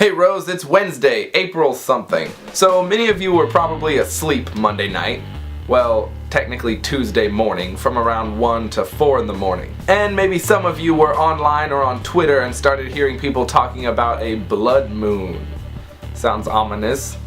Hey Rose, it's Wednesday, April something. So many of you were probably asleep Monday night. Well, technically Tuesday morning from around 1 to 4 in the morning. And maybe some of you were online or on Twitter and started hearing people talking about a blood moon. Sounds ominous.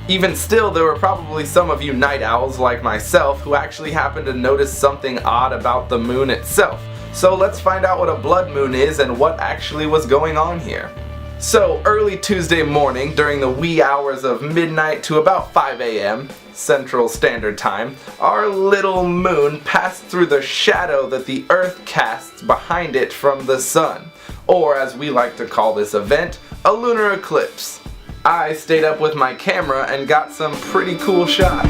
Even still, there were probably some of you night owls like myself who actually happened to notice something odd about the moon itself. So let's find out what a blood moon is and what actually was going on here. So early Tuesday morning, during the wee hours of midnight to about 5 a.m. Central Standard Time, our little moon passed through the shadow that the Earth casts behind it from the sun, or as we like to call this event, a lunar eclipse. I stayed up with my camera and got some pretty cool shots.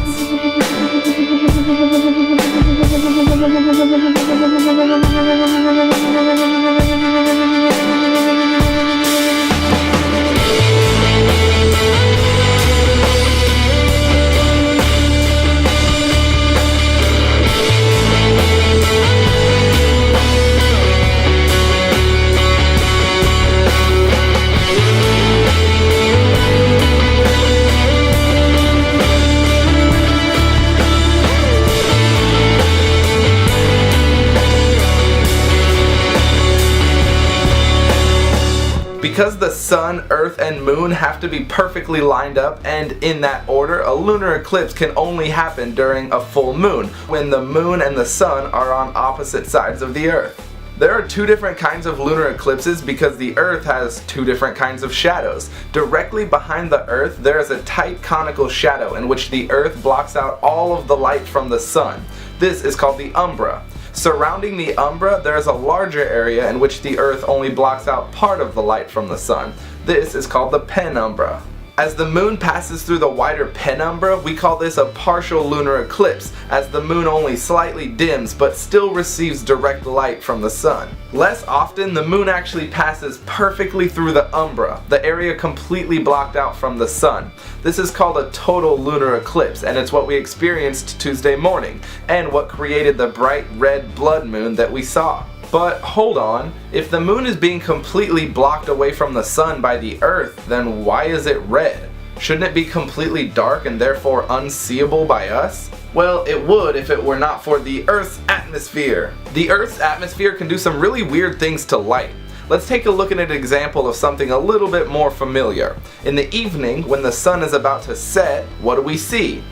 Because the sun, earth, and moon have to be perfectly lined up and in that order, a lunar eclipse can only happen during a full moon, when the moon and the sun are on opposite sides of the earth. There are two different kinds of lunar eclipses because the earth has two different kinds of shadows. Directly behind the earth there is a tight conical shadow in which the earth blocks out all of the light from the sun. This is called the umbra. Surrounding the umbra, there is a larger area in which the earth only blocks out part of the light from the sun. This is called the penumbra. As the moon passes through the wider penumbra, we call this a partial lunar eclipse, as the moon only slightly dims but still receives direct light from the sun. Less often, the moon actually passes perfectly through the umbra, the area completely blocked out from the sun. This is called a total lunar eclipse, and it's what we experienced Tuesday morning, and what created the bright red blood moon that we saw. But hold on, if the moon is being completely blocked away from the sun by the earth, then why is it red? Shouldn't it be completely dark and therefore unseeable by us? Well, it would if it were not for the Earth's atmosphere. The Earth's atmosphere can do some really weird things to light. Let's take a look at an example of something a little bit more familiar. In the evening, when the sun is about to set, what do we see?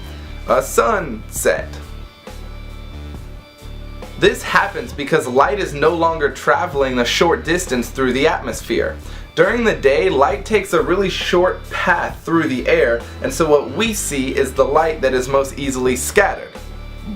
A sunset. This happens because light is no longer traveling a short distance through the atmosphere. During the day, light takes a really short path through the air, and so what we see is the light that is most easily scattered.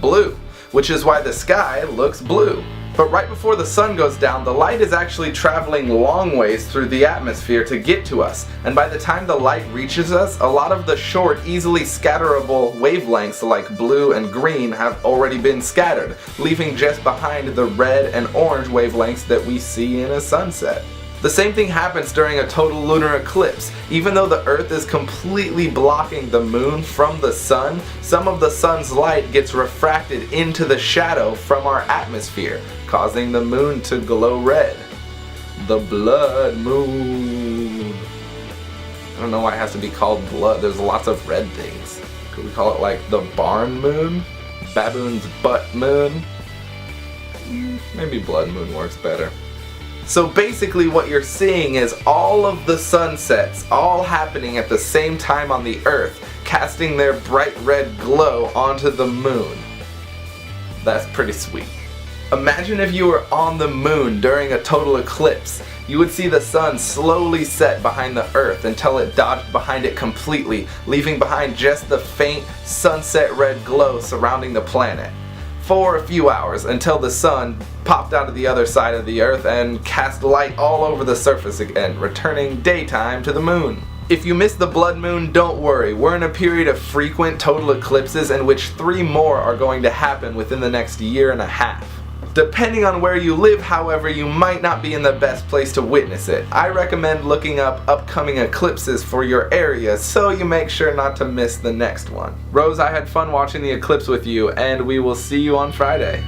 Blue, which is why the sky looks blue. But right before the sun goes down, the light is actually traveling long ways through the atmosphere to get to us, and by the time the light reaches us, a lot of the short, easily scatterable wavelengths like blue and green have already been scattered, leaving just behind the red and orange wavelengths that we see in a sunset. The same thing happens during a total lunar eclipse. Even though the Earth is completely blocking the moon from the sun, some of the sun's light gets refracted into the shadow from our atmosphere, causing the moon to glow red. The blood moon. I don't know why it has to be called blood. There's lots of red things. Could we call it like the barn moon? Baboon's butt moon? Maybe blood moon works better. So basically what you're seeing is all of the sunsets all happening at the same time on the Earth, casting their bright red glow onto the moon. That's pretty sweet. Imagine if you were on the moon during a total eclipse. You would see the sun slowly set behind the Earth until it dodged behind it completely, leaving behind just the faint sunset red glow surrounding the planet. For a few hours until the sun popped out of the other side of the Earth and cast light all over the surface again, returning daytime to the moon. If you missed the blood moon, don't worry. We're in a period of frequent total eclipses in which 3 more are going to happen within the next year and a half. Depending on where you live, however, you might not be in the best place to witness it. I recommend looking up upcoming eclipses for your area so you make sure not to miss the next one. Rose, I had fun watching the eclipse with you, and we will see you on Friday.